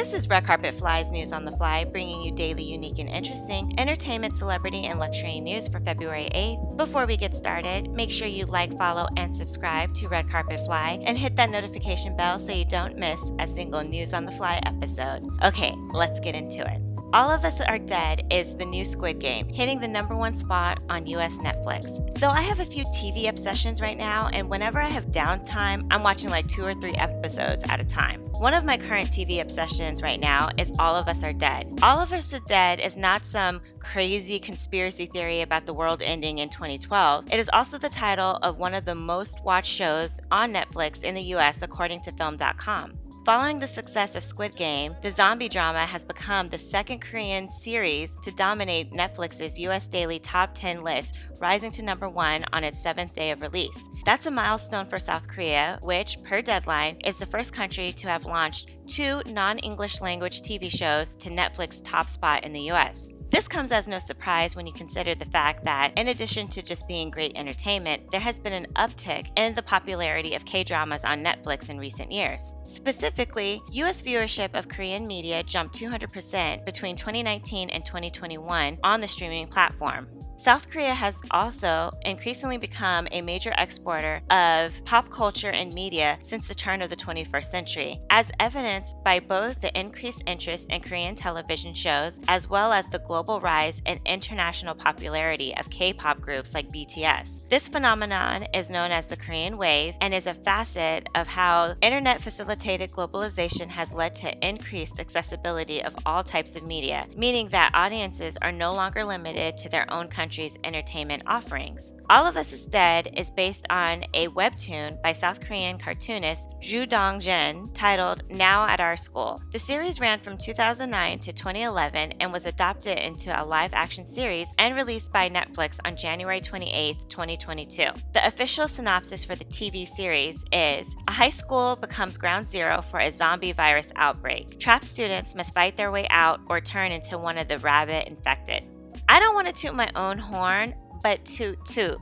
This is Red Carpet Fly's News on the Fly, bringing you daily, unique, and interesting entertainment, celebrity, and luxury news for February 8th. Before we get started, make sure you like, follow, and subscribe to Red Carpet Fly and hit that notification bell so you don't miss a single News on the Fly episode. Okay, let's get into it. All of Us Are Dead is the new Squid Game, hitting the #1 spot on US Netflix. So I have a few TV obsessions right now, and whenever I have downtime, I'm watching like 2 or 3 episodes at a time. One of my current TV obsessions right now is All of Us Are Dead. All of Us Are Dead is not some crazy conspiracy theory about the world ending in 2012. It is also the title of one of the most watched shows on Netflix in the US according to film.com. Following the success of Squid Game, the zombie drama has become the second Korean series to dominate Netflix's US daily top 10 list, rising to #1 on its 7th day of release. That's a milestone for South Korea, which, per Deadline, is the first country to have launched 2 non-English language TV shows to Netflix's top spot in the US. This comes as no surprise when you consider the fact that, in addition to just being great entertainment, there has been an uptick in the popularity of K-dramas on Netflix in recent years. Specifically, US viewership of Korean media jumped 200% between 2019 and 2021 on the streaming platform. South Korea has also increasingly become a major exporter of pop culture and media since the turn of the 21st century, as evidenced by both the increased interest in Korean television shows as well as the global rise in international popularity of K-pop groups like BTS. This phenomenon is known as the Korean Wave and is a facet of how internet-facilitated globalization has led to increased accessibility of all types of media, meaning that audiences are no longer limited to their own country's entertainment offerings. All of Us Is Dead is based on a webtoon by South Korean cartoonist Ju Dong-jin titled Now at Our School. The series ran from 2009 to 2011 and was adapted into a live-action series and released by Netflix on January 28, 2022. The official synopsis for the TV series is: a high school becomes ground zero for a zombie virus outbreak. Trapped students must fight their way out or turn into one of the rabid infected. I don't want to toot my own horn, but toot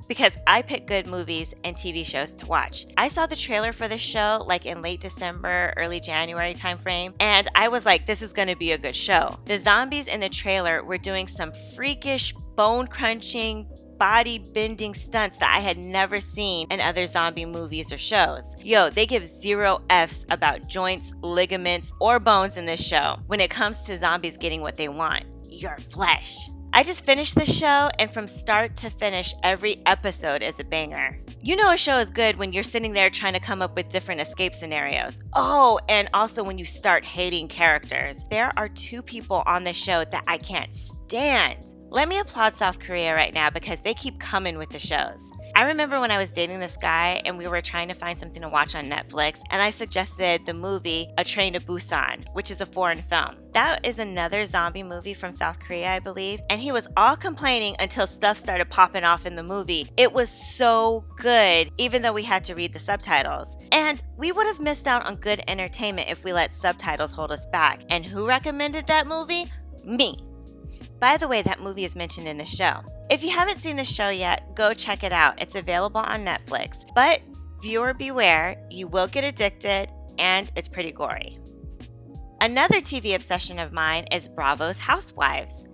because I pick good movies and TV shows to watch. I saw the trailer for this show like in late December, early January timeframe, and I was like, this is going to be a good show. The zombies in the trailer were doing some freakish, bone-crunching, body-bending stunts that I had never seen in other zombie movies or shows. Yo, they give 0 Fs about joints, ligaments, or bones in this show when it comes to zombies getting what they want: your flesh. I just finished the show, and from start to finish, every episode is a banger. You know a show is good when you're sitting there trying to come up with different escape scenarios. Oh, and also when you start hating characters. There are 2 people on the show that I can't stand. Let me applaud South Korea right now because they keep coming with the shows. I remember when I was dating this guy and we were trying to find something to watch on Netflix, and I suggested the movie A Train to Busan, which is a foreign film. That is another zombie movie from South Korea, I believe, and he was all complaining until stuff started popping off in the movie. It was so good, even though we had to read the subtitles. And we would have missed out on good entertainment if we let subtitles hold us back. And who recommended that movie? Me. By the way, that movie is mentioned in the show. If you haven't seen the show yet, go check it out. It's available on Netflix. But viewer beware, you will get addicted, and it's pretty gory. Another TV obsession of mine is Bravo's Housewives.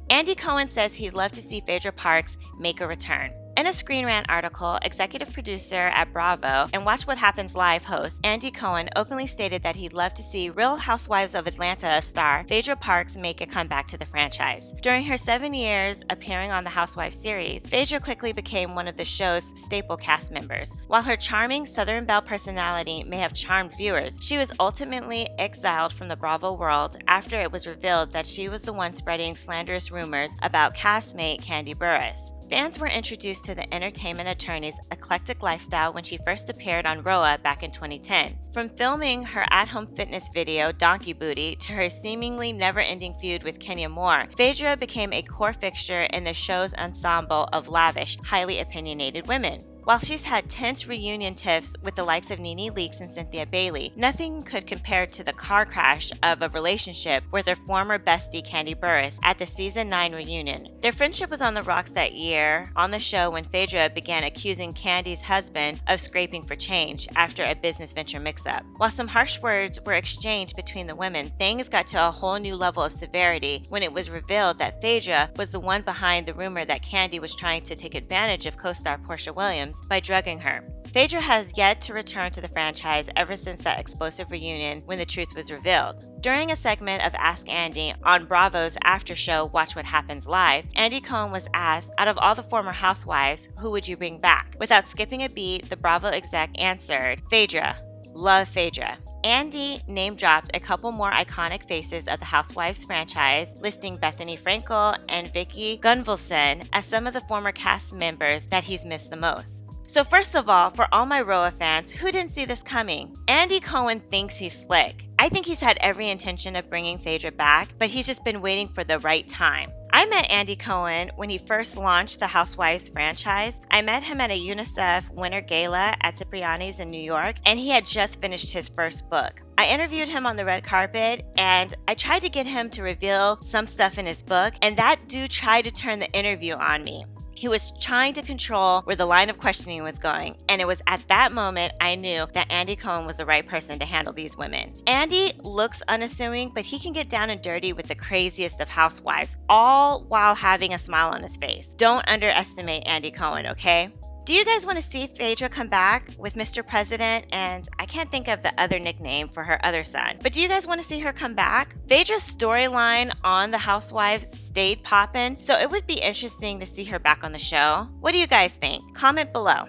Andy Cohen says he'd love to see Phaedra Parks make a return. In a Screen Rant article, executive producer at Bravo and Watch What Happens Live host Andy Cohen openly stated that he'd love to see Real Housewives of Atlanta star Phaedra Parks make a comeback to the franchise. During her 7 years appearing on the Housewives series, Phaedra quickly became one of the show's staple cast members. While her charming Southern Belle personality may have charmed viewers, she was ultimately exiled from the Bravo world after it was revealed that she was the one spreading slanderous rumors about castmate Kandi Burruss. Fans were introduced to the entertainment attorney's eclectic lifestyle when she first appeared on ROA back in 2010. From filming her at-home fitness video, Donkey Booty, to her seemingly never-ending feud with Kenya Moore, Phaedra became a core fixture in the show's ensemble of lavish, highly opinionated women. While she's had tense reunion tiffs with the likes of Nene Leakes and Cynthia Bailey, nothing could compare to the car crash of a relationship with her former bestie Kandi Burruss at the season 9 reunion. Their friendship was on the rocks that year on the show when Phaedra began accusing Kandi's husband of scraping for change after a business venture mix-up. up. While some harsh words were exchanged between the women, things got to a whole new level of severity when it was revealed that Phaedra was the one behind the rumor that Candy was trying to take advantage of co-star Portia Williams by drugging her. Phaedra has yet to return to the franchise ever since that explosive reunion when the truth was revealed. During a segment of Ask Andy on Bravo's after show Watch What Happens Live, Andy Cohen was asked, out of all the former housewives, who would you bring back? Without skipping a beat, the Bravo exec answered, Phaedra. Love Phaedra. Andy name-dropped a couple more iconic faces of the Housewives franchise, listing Bethany Frankel and Vicki Gunvalson as some of the former cast members that he's missed the most. So first of all, for all my Roa fans, who didn't see this coming? Andy Cohen thinks he's slick. I think he's had every intention of bringing Phaedra back, but he's just been waiting for the right time. I met Andy Cohen when he first launched the Housewives franchise. I met him at a UNICEF Winter Gala at Cipriani's in New York, and he had just finished his first book. I interviewed him on the red carpet, and I tried to get him to reveal some stuff in his book, and that dude tried to turn the interview on me. He was trying to control where the line of questioning was going, and it was at that moment I knew that Andy Cohen was the right person to handle these women. Andy looks unassuming, but he can get down and dirty with the craziest of housewives, all while having a smile on his face. Don't underestimate Andy Cohen, okay? Do you guys want to see Phaedra come back with Mr. President? And I can't think of the other nickname for her other son. But do you guys want to see her come back? Phaedra's storyline on The Housewives stayed poppin', so it would be interesting to see her back on the show. What do you guys think? Comment below.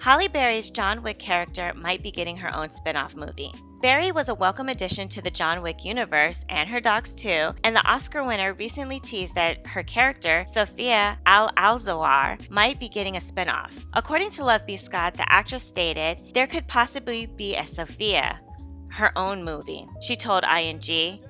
Halle Berry's John Wick character might be getting her own spin-off movie. Berry was a welcome addition to the John Wick universe and her dogs too, and the Oscar winner recently teased that her character, Sofia Al-Alzawar, might be getting a spinoff. According to Love B. Scott, the actress stated, there could possibly be a Sofia, her own movie. She told ING,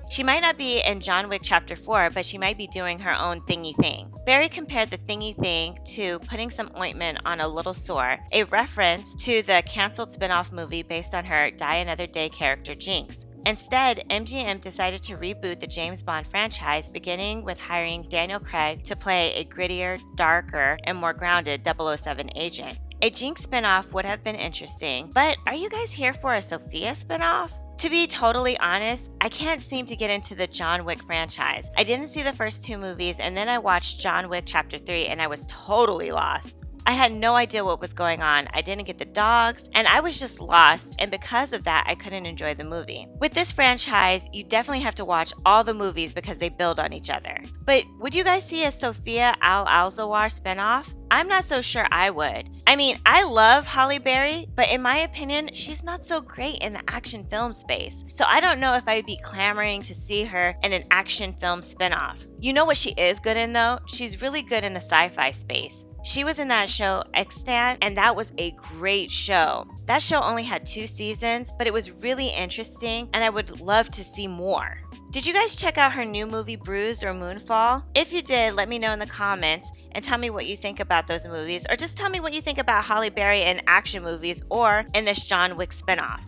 she might not be in John Wick Chapter 4, but she might be doing her own thingy thing. Berry compared the thingy thing to putting some ointment on a little sore, a reference to the canceled spin-off movie based on her Die Another Day character Jinx. Instead, MGM decided to reboot the James Bond franchise, beginning with hiring Daniel Craig to play a grittier, darker, and more grounded 007 agent. A Jinx spinoff would have been interesting, but are you guys here for a Sophia spinoff? To be totally honest, I can't seem to get into the John Wick franchise. I didn't see the first two movies, and then I watched John Wick Chapter 3 and I was totally lost. I had no idea what was going on. I didn't get the dogs, and I was just lost, and because of that, I couldn't enjoy the movie. With this franchise, you definitely have to watch all the movies because they build on each other. But would you guys see a Sofia Al-Alzawar spinoff? I'm not so sure I would. I mean, I love Halle Berry, but in my opinion, she's not so great in the action film space. So I don't know if I would be clamoring to see her in an action film spinoff. You know what she is good in though? She's really good in the sci-fi space. She was in that show Extant, and that was a great show. That show only had 2 seasons, but it was really interesting, and I would love to see more. Did you guys check out her new movie Bruised or Moonfall? If you did, let me know in the comments and tell me what you think about those movies, or just tell me what you think about Halle Berry in action movies or in this John Wick spinoff.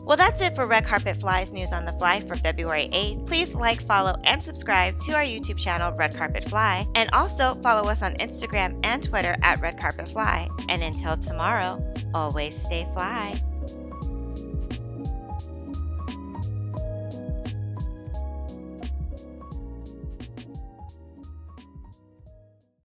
Well, that's it for Red Carpet Fly's News on the Fly for February 8th. Please like, follow, and subscribe to our YouTube channel, Red Carpet Fly, and also follow us on Instagram and Twitter at Red Carpet Fly. And until tomorrow, always stay fly.